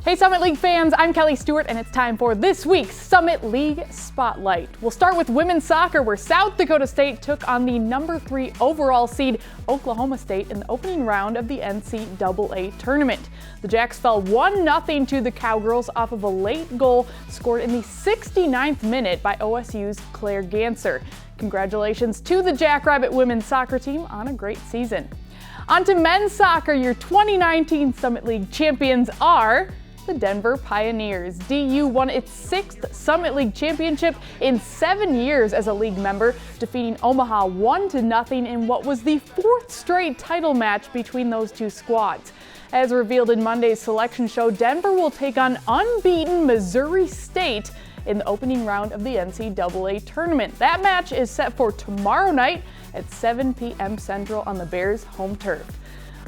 Hey Summit League fans, I'm Kelly Stewart and it's time for this week's Summit League Spotlight. We'll start with women's soccer where South Dakota State took on the number 3 overall seed Oklahoma State in the opening round of the NCAA tournament. The Jacks fell 1-0 to the Cowgirls off of a late goal scored in the 69th minute by OSU's Claire Ganser. Congratulations to the Jackrabbit women's soccer team on a great season. On to men's soccer, your 2019 Summit League champions are the Denver Pioneers. DU won its 6th Summit League championship in 7 years as a league member, defeating Omaha 1-0 in what was the 4th straight title match between those two squads. As revealed in Monday's selection show, Denver will take on unbeaten Missouri State in the opening round of the NCAA tournament. That match is set for tomorrow night at 7 p.m. Central on the Bears' home turf.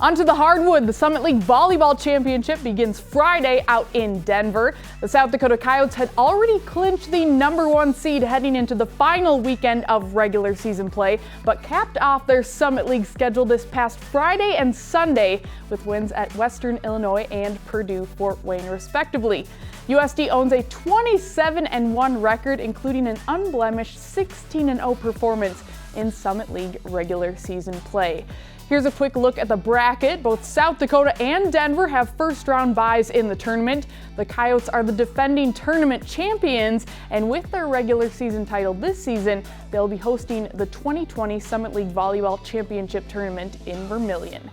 Onto the hardwood, the Summit League Volleyball Championship begins Friday out in Denver. The South Dakota Coyotes had already clinched the number 1 seed heading into the final weekend of regular season play, but capped off their Summit League schedule this past Friday and Sunday with wins at Western Illinois and Purdue Fort Wayne respectively. USD owns a 27-1 record, including an unblemished 16-0 performance in Summit League regular season play. Here's a quick look at the bracket. Both South Dakota and Denver have first-round byes in the tournament. The Coyotes are the defending tournament champions, and with their regular season title this season, they'll be hosting the 2020 Summit League Volleyball Championship Tournament in Vermillion.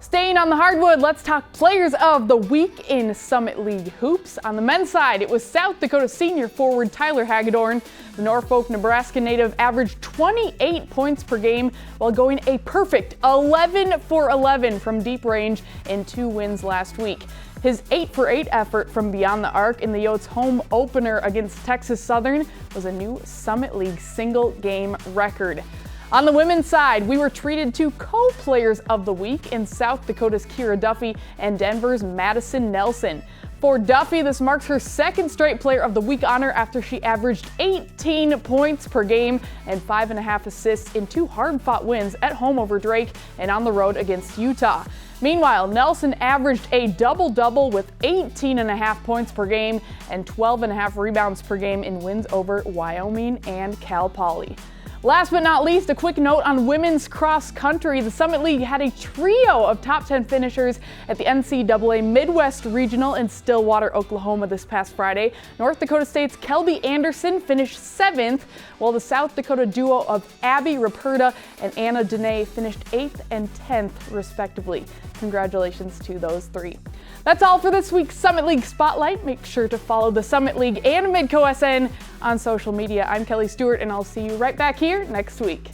Staying on the hardwood, let's talk players of the week in Summit League hoops. On the men's side, it was South Dakota senior forward Tyler Hagedorn. The Norfolk, Nebraska native averaged 28 points per game while going a perfect 11 for 11 from deep range in 2 wins last week. His 8 for 8 effort from beyond the arc in the Yotes' home opener against Texas Southern was a new Summit League single game record. On the women's side, we were treated to co-players of the week in South Dakota's Kira Duffy and Denver's Madison Nelson. For Duffy, this marks her 2nd straight Player of the Week honor after she averaged 18 points per game and 5.5 assists in 2 hard-fought wins at home over Drake and on the road against Utah. Meanwhile, Nelson averaged a double-double with 18.5 points per game and 12.5 rebounds per game in wins over Wyoming and Cal Poly. Last but not least, a quick note on women's cross country. The Summit League had a trio of top 10 finishers at the NCAA Midwest Regional in Stillwater, Oklahoma this past Friday. North Dakota State's Kelby Anderson finished 7th, while the South Dakota duo of Abby Raperda and Anna Dene finished 8th and 10th, respectively. Congratulations to those 3. That's all for this week's Summit League Spotlight. Make sure to follow the Summit League and Midco SN on social media. I'm Kelly Stewart, and I'll see you right back here next week.